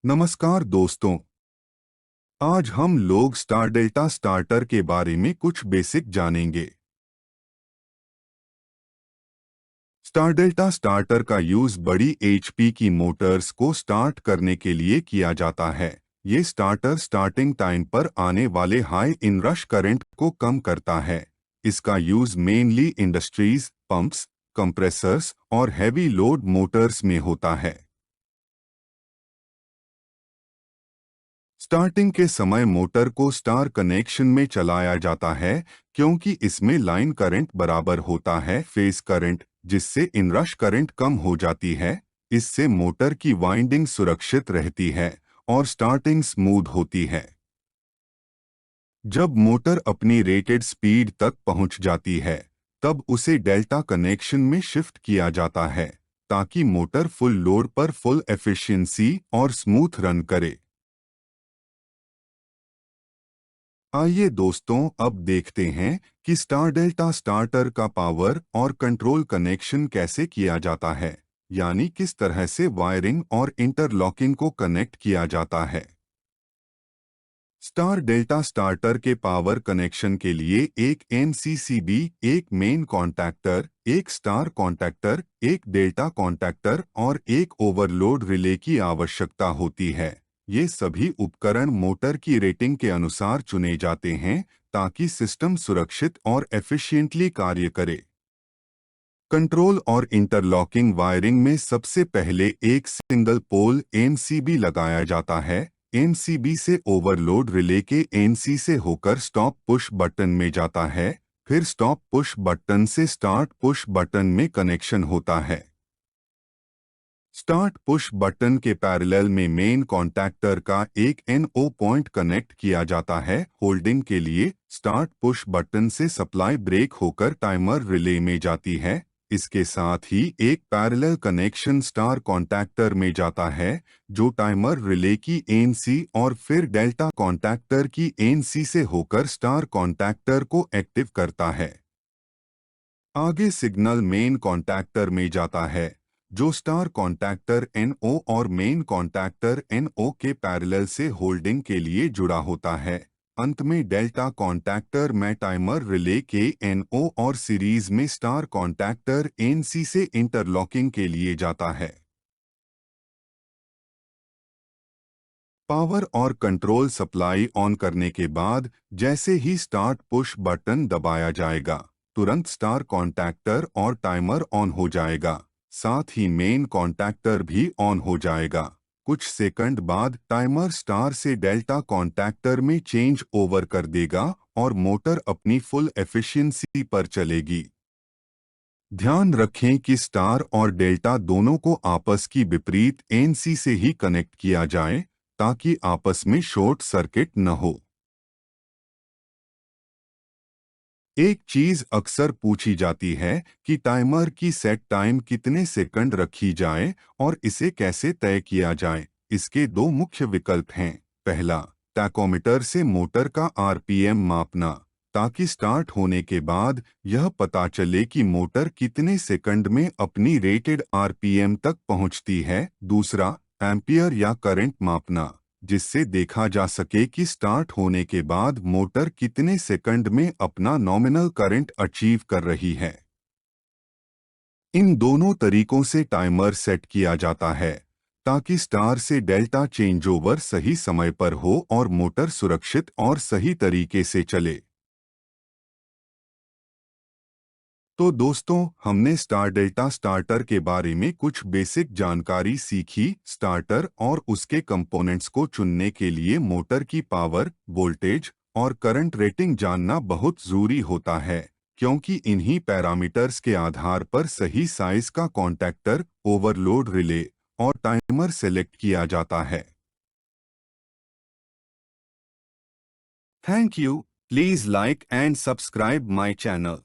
नमस्कार दोस्तों। आज हम लोग स्टार डेल्टा स्टार्टर के बारे में कुछ बेसिक जानेंगे। स्टार डेल्टा स्टार्टर का यूज बड़ी एचपी की मोटर्स को स्टार्ट करने के लिए किया जाता है। ये स्टार्टर स्टार्टिंग टाइम पर आने वाले हाई इनरश करंट को कम करता है। इसका use mainly industries, pumps, compressors और हैवी लोड मोटर्स में होता है। स्टार्टिंग के समय मोटर को स्टार कनेक्शन में चलाया जाता है क्योंकि इसमें लाइन करंट बराबर होता है फेज करंट, जिससे इनरश करंट कम हो जाती है। इससे मोटर की वाइंडिंग सुरक्षित रहती है और स्टार्टिंग स्मूथ होती है। जब मोटर अपनी रेटेड स्पीड तक पहुंच जाती है, तब उसे डेल्टा कनेक्शन में शिफ्ट किया जाता है ताकि मोटर फुल लोड पर फुल एफिशिएंसी और स्मूथ रन करे। आइए दोस्तों, अब देखते हैं कि स्टार डेल्टा स्टार्टर का पावर और कंट्रोल कनेक्शन कैसे किया जाता है, यानी किस तरह से वायरिंग और इंटरलॉकिंग को कनेक्ट किया जाता है। स्टार डेल्टा स्टार्टर के पावर कनेक्शन के लिए एक एमसीसीबी, एक मेन कॉन्टैक्टर, एक स्टार कॉन्टैक्टर, एक डेल्टा कॉन्टैक्टर और एक ओवरलोड रिले की आवश्यकता होती है। ये सभी उपकरण मोटर की रेटिंग के अनुसार चुने जाते हैं ताकि सिस्टम सुरक्षित और एफिशिएंटली कार्य करे। कंट्रोल और इंटरलॉकिंग वायरिंग में सबसे पहले एक सिंगल पोल एमसीबी लगाया जाता है। एमसीबी से ओवरलोड रिले के एनसी से होकर स्टॉप पुश बटन में जाता है। फिर स्टॉप पुश बटन से स्टार्ट पुश बटन में कनेक्शन होता है। स्टार्ट पुश बटन के पैरेलल में मेन कॉन्टैक्टर का एक एनओ पॉइंट कनेक्ट किया जाता है होल्डिंग के लिए। स्टार्ट पुश बटन से सप्लाई ब्रेक होकर टाइमर रिले में जाती है। इसके साथ ही एक पैरेलल कनेक्शन स्टार कॉन्टैक्टर में जाता है जो टाइमर रिले की एनसी और फिर डेल्टा कॉन्टैक्टर की एनसी से होकर स्टार कॉन्टैक्टर को एक्टिव करता है। आगे सिग्नल मेन कॉन्टैक्टर में जाता है जो स्टार कॉन्टैक्टर एनओ और मेन कॉन्टैक्टर एनओ के पैरेलल से होल्डिंग के लिए जुड़ा होता है। अंत में डेल्टा कॉन्टैक्टर में टाइमर रिले के एनओ और सीरीज में स्टार कॉन्टैक्टर एनसी से इंटरलॉकिंग के लिए जाता है। पावर और कंट्रोल सप्लाई ऑन करने के बाद जैसे ही स्टार्ट पुश बटन दबाया जाएगा, तुरंत स्टार कॉन्टैक्टर और टाइमर ऑन हो जाएगा। साथ ही मेन कॉन्टैक्टर भी ऑन हो जाएगा। कुछ सेकंड बाद टाइमर स्टार से डेल्टा कॉन्टैक्टर में चेंज ओवर कर देगा और मोटर अपनी फुल एफिशिएंसी पर चलेगी। ध्यान रखें कि स्टार और डेल्टा दोनों को आपस की विपरीत एनसी से ही कनेक्ट किया जाए ताकि आपस में शॉर्ट सर्किट न हो। एक चीज अक्सर पूछी जाती है कि टाइमर की सेट टाइम कितने सेकंड रखी जाए और इसे कैसे तय किया जाए। इसके दो मुख्य विकल्प हैं। पहला, टैकोमीटर से मोटर का आरपीएम मापना ताकि स्टार्ट होने के बाद यह पता चले कि मोटर कितने सेकंड में अपनी रेटेड आरपीएम तक पहुंचती है। दूसरा, एम्पियर या करंट मापना, जिससे देखा जा सके कि स्टार्ट होने के बाद मोटर कितने सेकंड में अपना नॉमिनल करंट अचीव कर रही है। इन दोनों तरीकों से टाइमर सेट किया जाता है ताकि स्टार से डेल्टा चेंजओवर सही समय पर हो और मोटर सुरक्षित और सही तरीके से चले। तो दोस्तों, हमने स्टार डेल्टा स्टार्टर के बारे में कुछ बेसिक जानकारी सीखी। स्टार्टर और उसके कंपोनेंट्स को चुनने के लिए मोटर की पावर, वोल्टेज और करंट रेटिंग जानना बहुत जरूरी होता है क्योंकि इन्हीं पैरामीटर्स के आधार पर सही साइज का कॉन्टैक्टर, ओवरलोड रिले और टाइमर सेलेक्ट किया जाता है। Thank you. Please like and subscribe my channel.